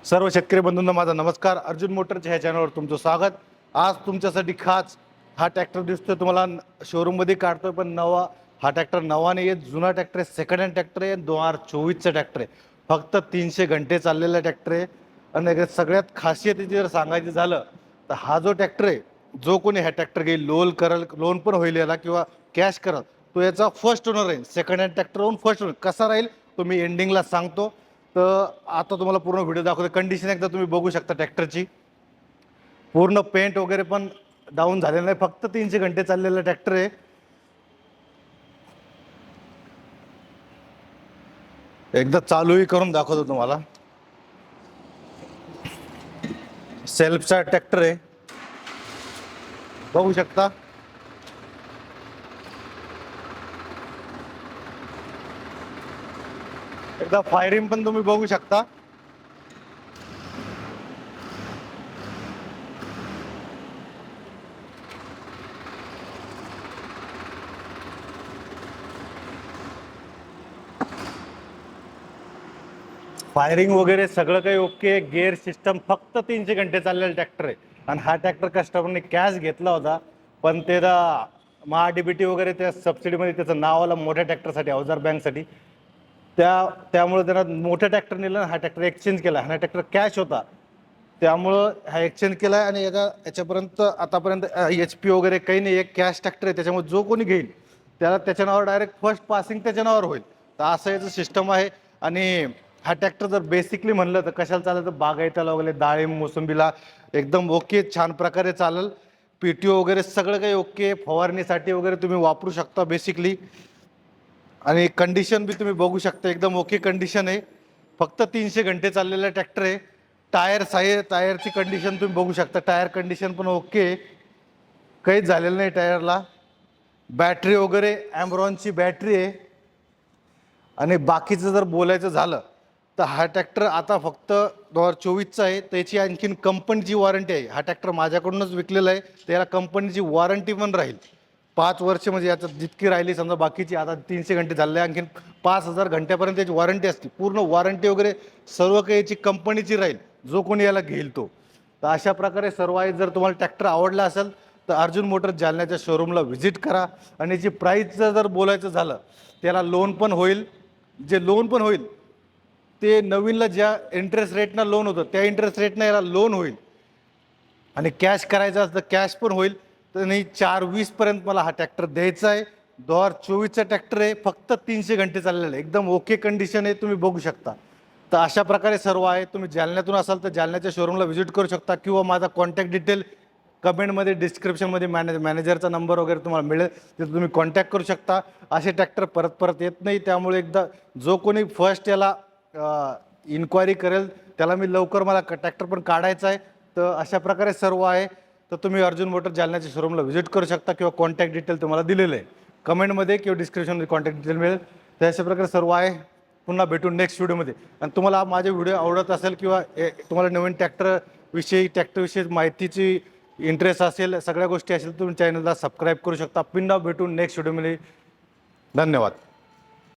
सर्व शेतकरी बंधूंना माझा नमस्कार। अर्जुन मोटरच्या ह्या चॅनलवर तुमचं स्वागत। आज तुमच्यासाठी खास हा ट्रॅक्टर दिसतोय तुम्हाला शोरूममध्ये काढतोय, पण नवा हा ट्रॅक्टर नवा नाही आहे, जुना ट्रॅक्टर आहे, सेकंड हँड ट्रॅक्टर आहे, 2024चा ट्रॅक्टर आहे। फक्त 300 घंटे चाललेला ट्रॅक्टर आहे। आणि सगळ्यात खासियत जर सांगायचं झालं तर हा जो ट्रॅक्टर आहे, जो कोणी हा ट्रॅक्टर घेईल लोन पण होईल याला किंवा कॅश करल, तो याचा फर्स्ट ओनर राहील। सेकंड हँड ट्रॅक्टर होऊन फर्स्ट ओनर कसा राहील तो मी एंडिंगला सांगतो। तर आता तुम्हाला पूर्ण व्हिडिओ दाखवतो। कंडिशन एकदा तुम्ही बघू शकता ट्रॅक्टरची, पूर्ण पेंट वगैरे पण डाऊन झालेलं नाही, फक्त 300 घंटे चाललेला ट्रॅक्टर आहे। एकदा चालूही करून दाखवतो तुम्हाला। सेल्फचा ट्रॅक्टर आहे, बघू शकता। एकदा फायरिंग पण तुम्ही बघू शकता। फायरिंग वगैरे सगळं काही ओके, गिअर सिस्टम, फक्त 300 घंटे चाललेला ट्रॅक्टर आहे। आणि हा ट्रॅक्टर कस्टमरने कॅश घेतला होता, पण त्याला महाडीबीटी वगैरे त्या सबसिडीमध्ये त्याचं नाव आलं मोठ्या ट्रॅक्टरसाठी, अवजार बँकसाठी। त्यामुळे त्यांना मोठं ट्रॅक्टर नेलं, हा ट्रॅक्टर एक्सचेंज केला। हा ट्रॅक्टर कॅश होता, त्यामुळं हा एक्सचेंज केला। आणि याच्यापर्यंत आतापर्यंत HP वगैरे काही नाही, एक कॅश ट्रॅक्टर आहे। त्याच्यामुळे जो कोणी घेईल त्याला त्याच्या नावावर डायरेक्ट फर्स्ट पासिंग त्याच्या नावावर होईल। तर असं याचं सिस्टम आहे। आणि हा ट्रॅक्टर जर बेसिकली म्हणलं तर कशाला चालेल, तर बागायताला वगैरे, डाळिंब, मोसंबीला एकदम ओके, छान प्रकारे चालेल। PTO वगैरे सगळं काही ओके, फवारणीसाठी वगैरे तुम्ही वापरू शकता बेसिकली। आणि कंडिशन बी तुम्ही बघू शकता, एकदम ओके कंडिशन आहे। फक्त 300 घंटे चाललेला ट्रॅक्टर आहे। टायरची कंडिशन तुम्ही बघू शकता, टायर कंडिशन पण ओके, काहीच झालेलं नाही टायरला। बॅटरी वगैरे ॲम्ब्रॉनची बॅटरी आहे। आणि बाकीचं जर बोलायचं झालं तर हा ट्रॅक्टर आता फक्त 2024चा आहे, त्याची आणखीन कंपनीची वॉरंटी आहे। हा ट्रॅक्टर माझ्याकडूनच विकलेला आहे, त्याला कंपनीची वॉरंटी पण राहील 5 वर्ष। म्हणजे याचा जितकी राहिली समजा बाकीची, आता 300 घंटे झाले, आणखीन 5000 घंट्यापर्यंत याची वॉरंटी असते। पूर्ण वॉरंटी वगैरे सर्व काही याची कंपनीची राहील, जो कोणी याला घेईल तो। तर अशा प्रकारे सर्व आहे। जर तुम्हाला ट्रॅक्टर आवडला असेल तर अर्जुन मोटर्स जालन्याच्या शोरूमला व्हिजिट करा। आणि याची प्राईसचं जर बोलायचं झालं, त्याला लोन पण होईल। जे लोन पण होईल ते नवीनला ज्या इंटरेस्ट रेटनं लोन होतं त्या इंटरेस्ट रेटनं याला लोन होईल। आणि कॅश करायचं असतं कॅश पण होईल। तर नाही, 420 पर्यंत मला हा ट्रॅक्टर द्यायचा आहे। 2024चा ट्रॅक्टर आहे, फक्त 300 घंटे चाललेलं आहे, एकदम ओके कंडिशन आहे, तुम्ही बघू शकता। तर अशा प्रकारे सर्व आहे। तुम्ही जालन्यातून असाल तर जालन्याच्या शोरूमला व्हिजिट करू शकता, किंवा माझा कॉन्टॅक्ट डिटेल कमेंटमध्ये, डिस्क्रिप्शनमध्ये मॅनेजरचा नंबर वगैरे तुम्हाला मिळेल, तिथे तुम्ही कॉन्टॅक्ट करू शकता। असे ट्रॅक्टर परत परत येत नाही, त्यामुळे एकदा जो कोणी फर्स्ट याला इन्क्वायरी करेल त्याला मी लवकर, मला ट्रॅक्टर पण काढायचा आहे। तर अशा प्रकारे सर्व आहे। तर तुम्ही अर्जुन मोटर जालन्याच्या शोरूमला व्हिजिट करू शकता, किंवा कॉन्टॅक्ट डिटेल तुम्हाला दिलेलं आहे कमेंटमध्ये किंवा डिस्क्रिप्शनमध्ये, कॉन्टॅक्ट डिटेल मिळेल। तर अशा प्रकारे सर्व आहे। पुन्हा भेटून नेक्स्ट व्हिडिओमध्ये। आणि तुम्हाला माझे व्हिडिओ आवडत असेल, किंवा तुम्हाला नवीन ट्रॅक्टरविषयी माहितीची इंटरेस्ट असेल, सगळ्या गोष्टी असेल, तुम्ही चॅनलला सबस्क्राईब करू शकता। पुन्हा भेटून नेक्स्ट व्हिडिओमध्ये। धन्यवाद।